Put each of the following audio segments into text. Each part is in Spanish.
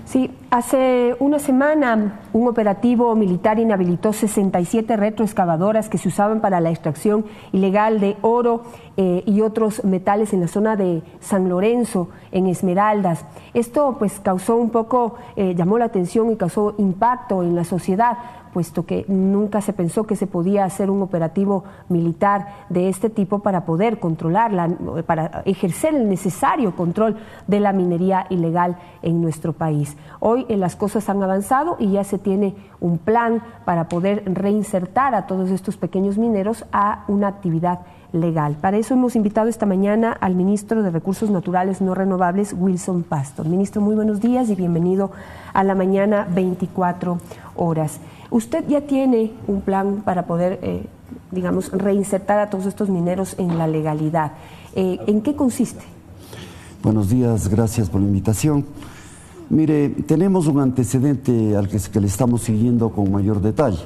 Sí, hace una semana un operativo militar inhabilitó 67 retroexcavadoras que se usaban para la extracción ilegal de oro y otros metales en la zona de San Lorenzo, en Esmeraldas. Esto pues causó un poco, llamó la atención y causó impacto en la sociedad, puesto que nunca se pensó que se podía hacer un operativo militar de este tipo para poder controlarla, para ejercer el necesario control de la minería ilegal en nuestro país. Hoy las cosas han avanzado y ya se tiene un plan para poder reinsertar a todos estos pequeños mineros a una actividad legal. Para eso hemos invitado esta mañana al ministro de Recursos Naturales No Renovables, Wilson Pastor. Ministro, muy buenos días y bienvenido a la mañana 24 horas. Usted ya tiene un plan para poder, reinsertar a todos estos mineros en la legalidad. ¿En qué consiste? Buenos días, gracias por la invitación. Mire, tenemos un antecedente al que le estamos siguiendo con mayor detalle.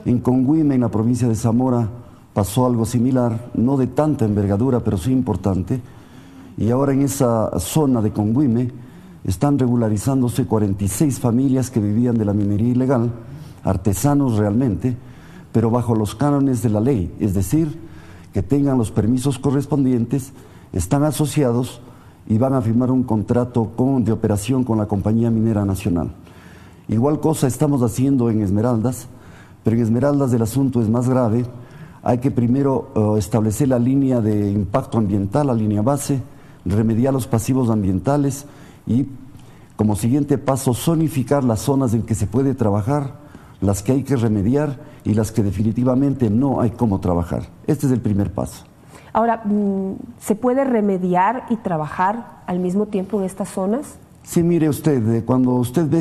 En Congüime, en la provincia de Zamora, pasó algo similar, no de tanta envergadura, pero sí importante. Y ahora en esa zona de Congüime están regularizándose 46 familias que vivían de la minería ilegal, artesanos realmente, pero bajo los cánones de la ley, es decir, que tengan los permisos correspondientes, están asociados y van a firmar un contrato de operación con la Compañía Minera Nacional. Igual cosa estamos haciendo en Esmeraldas, pero en Esmeraldas el asunto es más grave. Hay que primero establecer la línea de impacto ambiental, la línea base, remediar los pasivos ambientales y, como siguiente paso, zonificar las zonas en que se puede trabajar, las que hay que remediar y las que definitivamente no hay cómo trabajar. Este es el primer paso. Ahora, ¿se puede remediar y trabajar al mismo tiempo en estas zonas? Sí, mire usted, cuando usted ve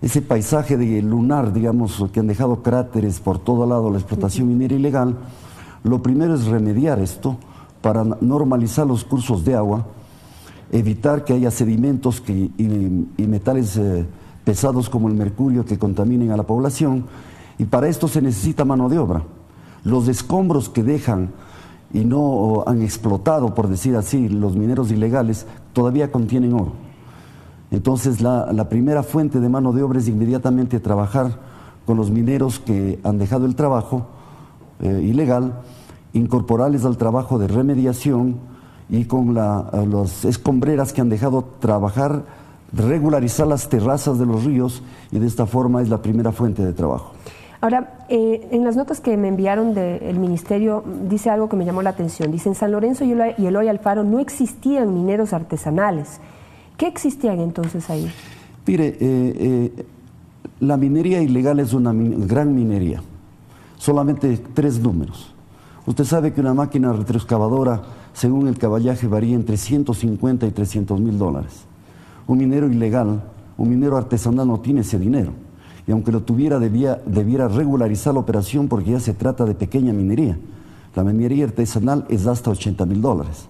ese paisaje de lunar, digamos, que han dejado cráteres por todo lado la explotación minera ilegal, lo primero es remediar esto para normalizar los cursos de agua, evitar que haya sedimentos y metales pesados como el mercurio que contaminen a la población, y para esto se necesita mano de obra. Los escombros que dejan y no han explotado, por decir así, los mineros ilegales, todavía contienen oro. Entonces la primera fuente de mano de obra es inmediatamente trabajar con los mineros que han dejado el trabajo ilegal, incorporarles al trabajo de remediación y con las escombreras que han dejado trabajar, regularizar las terrazas de los ríos, y de esta forma es la primera fuente de trabajo. Ahora, en las notas que me enviaron del Ministerio dice algo que me llamó la atención. Dice, en San Lorenzo y Eloy Alfaro no existían mineros artesanales. ¿Qué existían entonces ahí? Mire, la minería ilegal es una gran minería. Solamente 3 números. Usted sabe que una máquina retroexcavadora, según el caballaje, varía entre 150 y 300 mil dólares. Un minero ilegal, un minero artesanal no tiene ese dinero. Y aunque lo tuviera, debiera regularizar la operación, porque ya se trata de pequeña minería. La minería artesanal es hasta 80 mil dólares.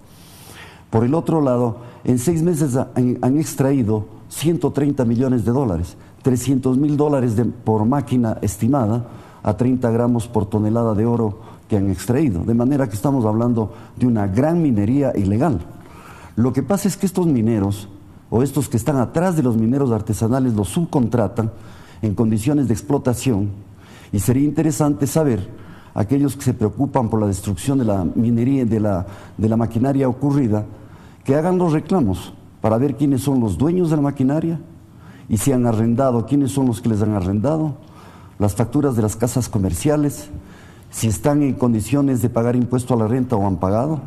Por el otro lado, en 6 meses han extraído 130 millones de dólares, 300 mil dólares por máquina estimada, a 30 gramos por tonelada de oro que han extraído. De manera que estamos hablando de una gran minería ilegal. Lo que pasa es que estos mineros, o estos que están atrás de los mineros artesanales, los subcontratan en condiciones de explotación, y sería interesante saber, aquellos que se preocupan por la destrucción de la minería, de la maquinaria ocurrida, que hagan los reclamos para ver quiénes son los dueños de la maquinaria, y si han arrendado, quiénes son los que les han arrendado, las facturas de las casas comerciales, si están en condiciones de pagar impuesto a la renta o han pagado,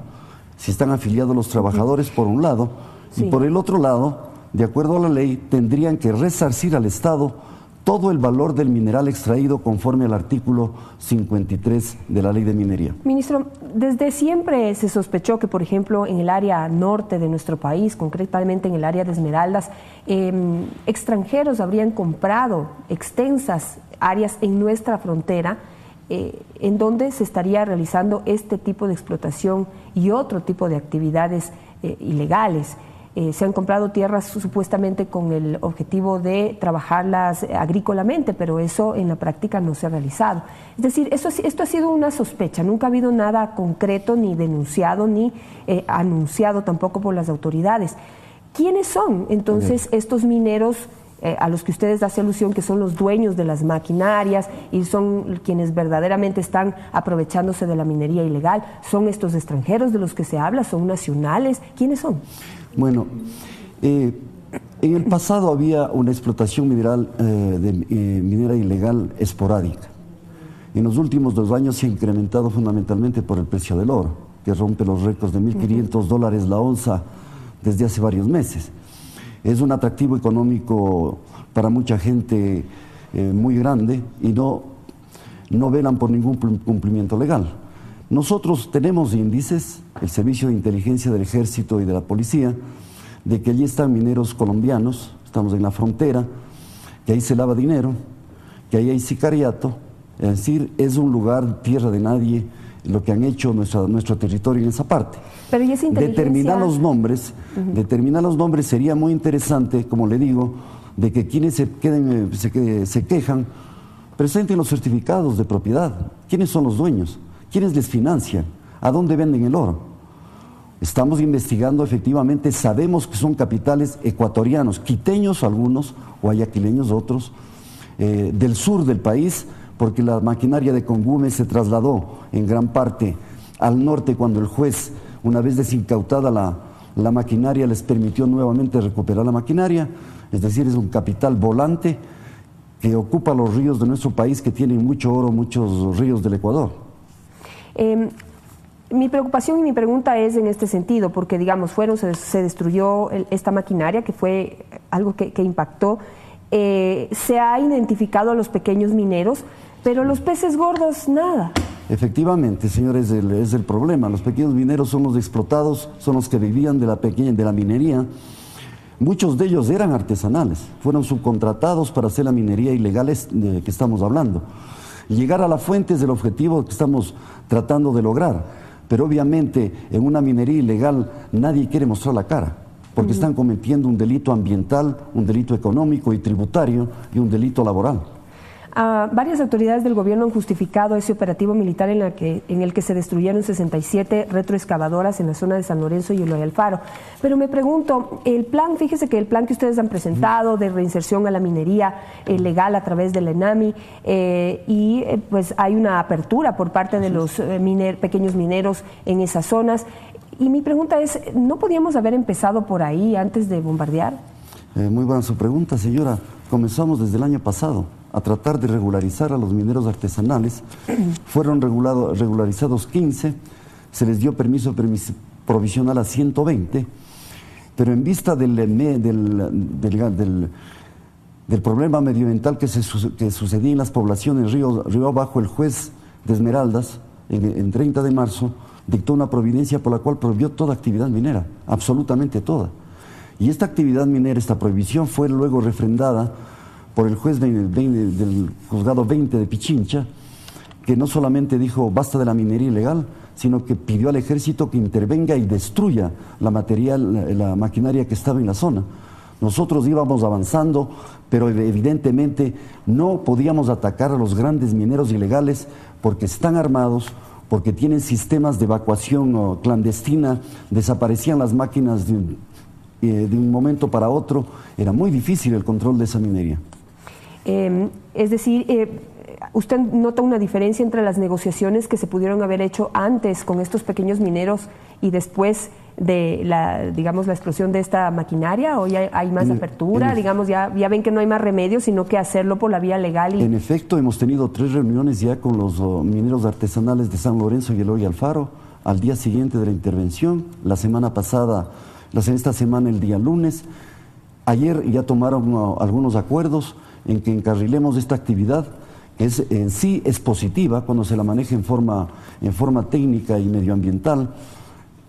si están afiliados los trabajadores, por un lado, y por el otro lado, de acuerdo a la ley, tendrían que resarcir al Estado todo el valor del mineral extraído conforme al artículo 53 de la Ley de Minería. Ministro, desde siempre se sospechó que, por ejemplo, en el área norte de nuestro país, concretamente en el área de Esmeraldas, extranjeros habrían comprado extensas áreas en nuestra frontera, en donde se estaría realizando este tipo de explotación y otro tipo de actividades ilegales. Se han comprado tierras supuestamente con el objetivo de trabajarlas agrícolamente, pero eso en la práctica no se ha realizado. Es decir, esto ha sido una sospecha, nunca ha habido nada concreto, ni denunciado, ni anunciado tampoco por las autoridades. ¿Quiénes son entonces estos mineros a los que ustedes hacen alusión, que son los dueños de las maquinarias y son quienes verdaderamente están aprovechándose de la minería ilegal? ¿Son estos extranjeros de los que se habla? ¿Son nacionales? ¿Quiénes son? Bueno, en el pasado había una explotación mineral, minera ilegal esporádica. En los últimos 2 años se ha incrementado fundamentalmente por el precio del oro, que rompe los récords de $1.500 la onza desde hace varios meses. Es un atractivo económico para mucha gente muy grande y no velan por ningún cumplimiento legal. Nosotros tenemos índices, el Servicio de Inteligencia del Ejército y de la Policía, de que allí están mineros colombianos, estamos en la frontera, que ahí se lava dinero, que ahí hay sicariato, es decir, es un lugar, tierra de nadie, lo que han hecho nuestro territorio en esa parte. Pero ¿y esa inteligencia? Determinar los nombres sería muy interesante, como le digo, de que quienes se quejan presenten los certificados de propiedad. ¿Quiénes son los dueños? ¿Quiénes les financian? ¿A dónde venden el oro? Estamos investigando, efectivamente, sabemos que son capitales ecuatorianos, quiteños algunos, guayaquileños otros, del sur del país, porque la maquinaria de Congüemes se trasladó en gran parte al norte cuando el juez, una vez desincautada la maquinaria, les permitió nuevamente recuperar la maquinaria. Es decir, es un capital volante que ocupa los ríos de nuestro país, que tienen mucho oro, muchos ríos del Ecuador. Mi preocupación y mi pregunta es en este sentido, porque digamos, se destruyó esta maquinaria, que fue algo que impactó. Se ha identificado a los pequeños mineros, pero los peces gordos nada. Efectivamente, señores, es el problema. Los pequeños mineros son los explotados, son los que vivían de la minería. Muchos de ellos eran artesanales, fueron subcontratados para hacer la minería ilegal de que estamos hablando. Llegar a la fuente es el objetivo que estamos tratando de lograr, pero obviamente en una minería ilegal nadie quiere mostrar la cara, porque están cometiendo un delito ambiental, un delito económico y tributario y un delito laboral. Varias autoridades del gobierno han justificado ese operativo militar en el que se destruyeron 67 retroexcavadoras en la zona de San Lorenzo y Eloy Alfaro. Pero me pregunto, fíjese que el plan que ustedes han presentado de reinserción a la minería legal a través de la ENAMI, pues hay una apertura por parte de los pequeños mineros en esas zonas. Y mi pregunta es, ¿no podíamos haber empezado por ahí antes de bombardear? Muy buena su pregunta, señora. Comenzamos desde el año pasado a tratar de regularizar a los mineros artesanales. Fueron regularizados 15, se les dio permiso provisional a 120, pero en vista del problema medioambiental que sucedía en las poblaciones río abajo, el juez de Esmeraldas, en 30 de marzo, dictó una providencia por la cual prohibió toda actividad minera, absolutamente toda. Y esta actividad minera, esta prohibición, fue luego refrendada por el juez del juzgado 20 de Pichincha, que no solamente dijo basta de la minería ilegal, sino que pidió al ejército que intervenga y destruya la maquinaria que estaba en la zona. Nosotros íbamos avanzando, pero evidentemente no podíamos atacar a los grandes mineros ilegales porque están armados, porque tienen sistemas de evacuación clandestina, desaparecían las máquinas de un momento para otro. Era muy difícil el control de esa minería. Es decir, ¿usted nota una diferencia entre las negociaciones que se pudieron haber hecho antes con estos pequeños mineros y después de la explosión de esta maquinaria? ¿O ya hay más apertura? Ya ven que no hay más remedio, sino que hacerlo por la vía legal. En efecto, hemos tenido 3 reuniones ya con los mineros artesanales de San Lorenzo y Eloy Alfaro al día siguiente de la intervención. Esta semana, el día lunes. Ayer ya tomaron algunos acuerdos en que encarrilemos esta actividad, que en sí es positiva cuando se la maneja en forma técnica y medioambiental,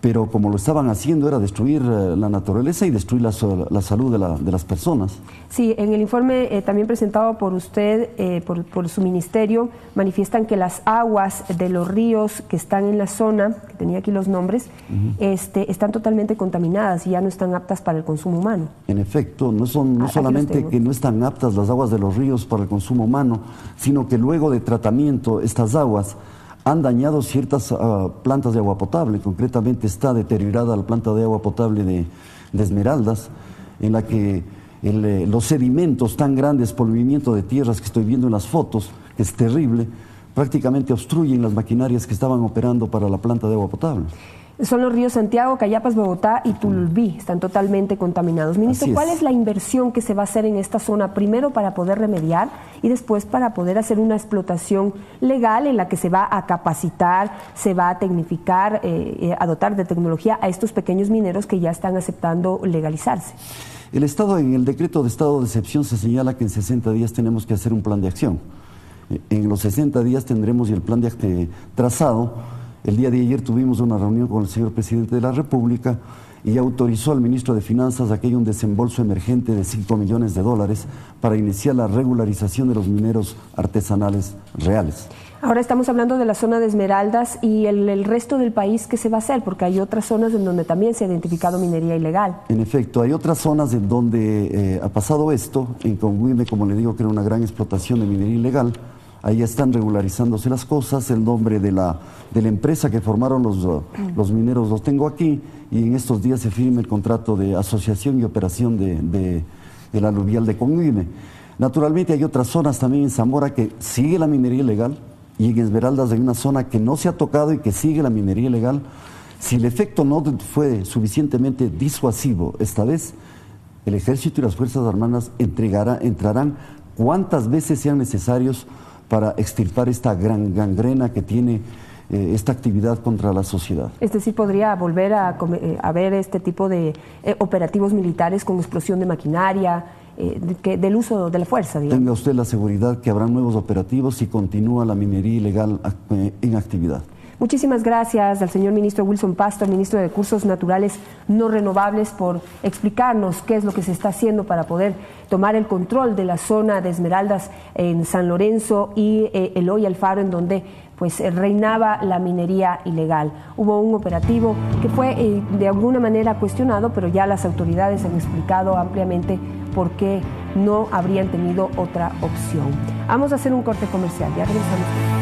pero como lo estaban haciendo era destruir la naturaleza y destruir la salud de las personas. Sí, en el informe también presentado por usted, por su ministerio, manifiestan que las aguas de los ríos que están en la zona, que tenía aquí los nombres, están totalmente contaminadas y ya no están aptas para el consumo humano. En efecto, no solamente que no están aptas las aguas de los ríos para el consumo humano, sino que luego de tratamiento estas aguas han dañado ciertas plantas de agua potable. Concretamente está deteriorada la planta de agua potable de Esmeraldas, en la que los sedimentos tan grandes por el movimiento de tierras que estoy viendo en las fotos, que es terrible, prácticamente obstruyen las maquinarias que estaban operando para la planta de agua potable. Son los ríos Santiago, Cayapas, Bogotá y Tulubí, están totalmente contaminados. Ministro, ¿cuál es la inversión que se va a hacer en esta zona, primero para poder remediar y después para poder hacer una explotación legal en la que se va a capacitar, se va a tecnificar, a dotar de tecnología a estos pequeños mineros que ya están aceptando legalizarse? El Estado, en el decreto de estado de excepción se señala que en 60 días tenemos que hacer un plan de acción. En los 60 días tendremos el plan de trazado. El día de ayer tuvimos una reunión con el señor presidente de la República y autorizó al ministro de Finanzas a que haya un desembolso emergente de $5 millones para iniciar la regularización de los mineros artesanales reales. Ahora estamos hablando de la zona de Esmeraldas y el resto del país, ¿qué se va a hacer? Porque hay otras zonas en donde también se ha identificado minería ilegal. En efecto, hay otras zonas en donde ha pasado esto. En Congüime, como le digo, que era una gran explotación de minería ilegal. Ahí están regularizándose las cosas. El nombre de la empresa que formaron los mineros los tengo aquí, y en estos días se firma el contrato de asociación y operación de la aluvial de Congüime. Naturalmente hay otras zonas también en Zamora que sigue la minería ilegal, y en Esmeraldas hay una zona que no se ha tocado y que sigue la minería ilegal. Si el efecto no fue suficientemente disuasivo esta vez, el Ejército y las Fuerzas Armadas entrarán cuantas veces sean necesarios para extirpar esta gran gangrena que tiene esta actividad contra la sociedad. Es decir, podría volver a haber este tipo de operativos militares con explosión de maquinaria, del uso de la fuerza, digamos. Tenga usted la seguridad que habrá nuevos operativos y continúa la minería ilegal en actividad. Muchísimas gracias al señor ministro Wilson Pastor, ministro de Recursos Naturales No Renovables, por explicarnos qué es lo que se está haciendo para poder tomar el control de la zona de Esmeraldas en San Lorenzo y Eloy Alfaro, en donde pues reinaba la minería ilegal. Hubo un operativo que fue de alguna manera cuestionado, pero ya las autoridades han explicado ampliamente por qué no habrían tenido otra opción. Vamos a hacer un corte comercial, ya regresamos.